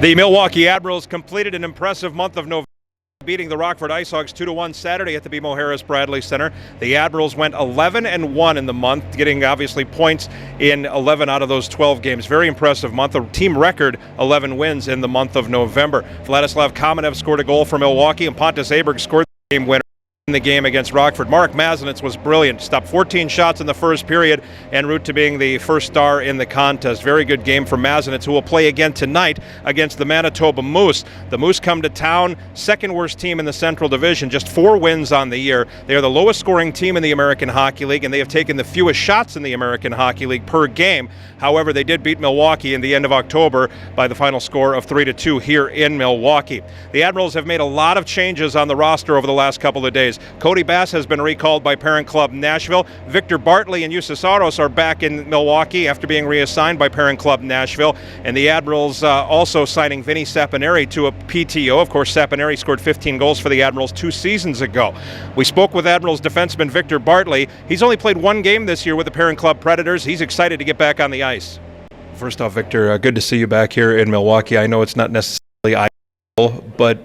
The Milwaukee Admirals completed an impressive month of November, beating the Rockford IceHogs 2-1 Saturday at the BMO Harris Bradley Center. The Admirals went 11-1 in the month, getting obviously points in 11 out of those 12 games. Very impressive month. A team record 11 wins in the month of November. Vladislav Kamenev scored a goal for Milwaukee, and Pontus Aberg scored the game winner in the game against Rockford. Mark Mazenitz was brilliant. Stopped 14 shots in the first period en route to being the first star in the contest. Very good game for Mazenitz, who will play again tonight against the Manitoba Moose. The Moose come to town, second worst team in the Central Division, just 4 wins on the year. They are the lowest scoring team in the American Hockey League, and they have taken the fewest shots in the American Hockey League per game. However, they did beat Milwaukee in the end of October by the final score of 3-2 here in Milwaukee. The Admirals have made a lot of changes on the roster over the last couple of days. Cody Bass has been recalled by parent club Nashville. Victor Bartley and Jussi Saros are back in Milwaukee after being reassigned by parent club Nashville. And the Admirals also signing Vinny Sapineri to a PTO. Of course, Sapineri scored 15 goals for the Admirals 2 seasons ago. We spoke with Admirals defenseman Victor Bartley. He's only played 1 game this year with the parent club Predators. He's excited to get back on the ice. First off, Victor, good to see you back here in Milwaukee. I know it's not necessarily ideal, but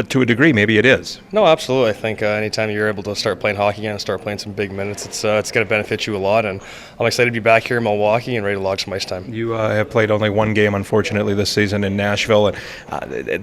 to a degree, maybe it is. No, absolutely. I think anytime you're able to start playing hockey again and start playing some big minutes, it's going to benefit you a lot. And I'm excited to be back here in Milwaukee and ready to log some ice time. You have played only 1 game, unfortunately, this season in Nashville, and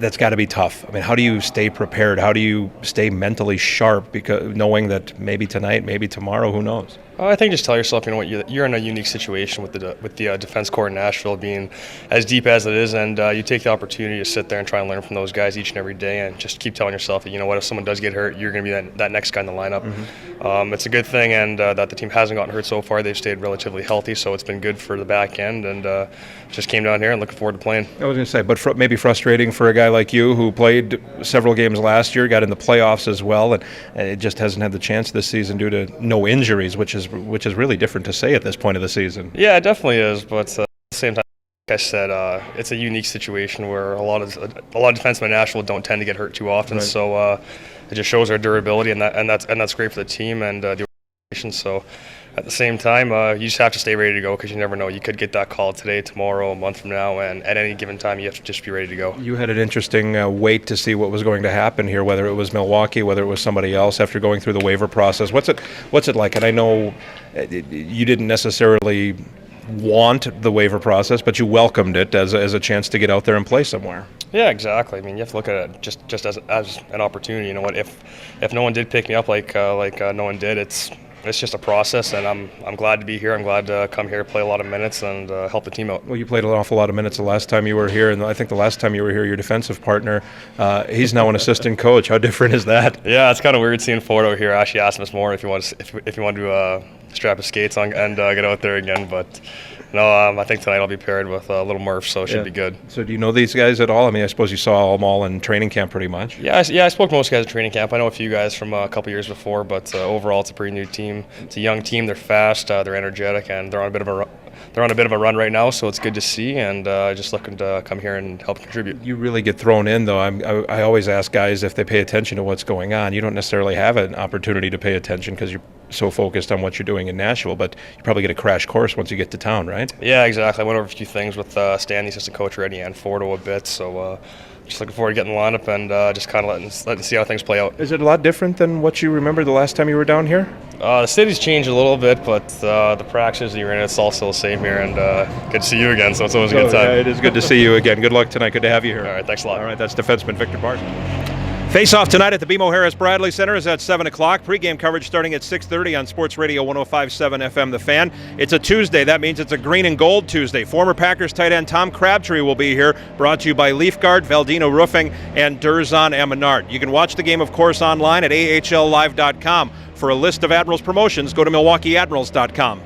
that's got to be tough. I mean, how do you stay prepared? How do you stay mentally sharp, because knowing that maybe tonight, maybe tomorrow, who knows? I think just tell yourself, you know what, you're in a unique situation with the defense core in Nashville being as deep as it is, and you take the opportunity to sit there and try and learn from those guys each and every day, and just keep telling yourself that, you know what, if someone does get hurt, you're going to be that next guy in the lineup. Mm-hmm. It's a good thing, and that the team hasn't gotten hurt so far. They've stayed relatively healthy, so it's been good for the back end, and just came down here and looking forward to playing. I was going to say, but maybe frustrating for a guy like you who played several games last year, got in the playoffs as well, and it just hasn't had the chance this season due to no injuries, which is really different to say at this point of the season. Yeah, it definitely is, but at the same time, like I said, it's a unique situation where a lot of defensemen in Nashville don't tend to get hurt too often. Right. So it just shows our durability, and that's great for the team and the organization. So at the same time, you just have to stay ready to go, because you never know. You could get that call today, tomorrow, a month from now, and at any given time, you have to just be ready to go. You had an interesting wait to see what was going to happen here, whether it was Milwaukee, whether it was somebody else, after going through the waiver process. What's it like? And I know you didn't necessarily want the waiver process, but you welcomed it as a chance to get out there and play somewhere. Yeah, exactly. I mean, you have to look at it just as an opportunity. You know what? If no one did pick me up like no one did, it's just a process, and I'm glad to be here. I'm glad to come here, play a lot of minutes, and help the team out. Well, you played an awful lot of minutes the last time you were here, and I think the last time you were here, your defensive partner, he's now an assistant coach. How different is that? Yeah, it's kind of weird seeing Ford out here. I actually asked him this morning if you want to strap his skates on and get out there again, but no, I think tonight I'll be paired with Little Murph, so it should be good. So do you know these guys at all? I mean, I suppose you saw them all in training camp pretty much. Yeah, I spoke to most guys at training camp. I know a few guys from a couple years before, but overall it's a pretty new team. It's a young team. They're fast, they're energetic, and they're on a bit of a run right now, so it's good to see, and just looking to come here and help contribute. You really get thrown in, though. I always ask guys if they pay attention to what's going on. You don't necessarily have an opportunity to pay attention because you're so focused on what you're doing in Nashville, but you probably get a crash course once you get to town, right? Yeah, exactly. I went over a few things with Stan, the assistant coach already, and Fordo a bit, so just looking forward to getting the lineup and just kind of letting see how things play out. Is it a lot different than what you remember the last time you were down here? The city's changed a little bit, but the practices you're in, it's all still the same here, and good to see you again, so it's always a good time. Yeah, it is good to see you again. Good luck tonight. Good to have you here. All right, thanks a lot. All right, that's defenseman Victor Bartley. Face-off tonight at the BMO Harris Bradley Center is at 7 o'clock. Pre-game coverage starting at 6:30 on Sports Radio 105.7 FM The Fan. It's a Tuesday. That means it's a green and gold Tuesday. Former Packers tight end Tom Crabtree will be here, brought to you by Leaf Guard, Valdino Roofing, and Durzon and Menard. You can watch the game, of course, online at ahllive.com. For a list of Admirals promotions, go to milwaukeeadmirals.com.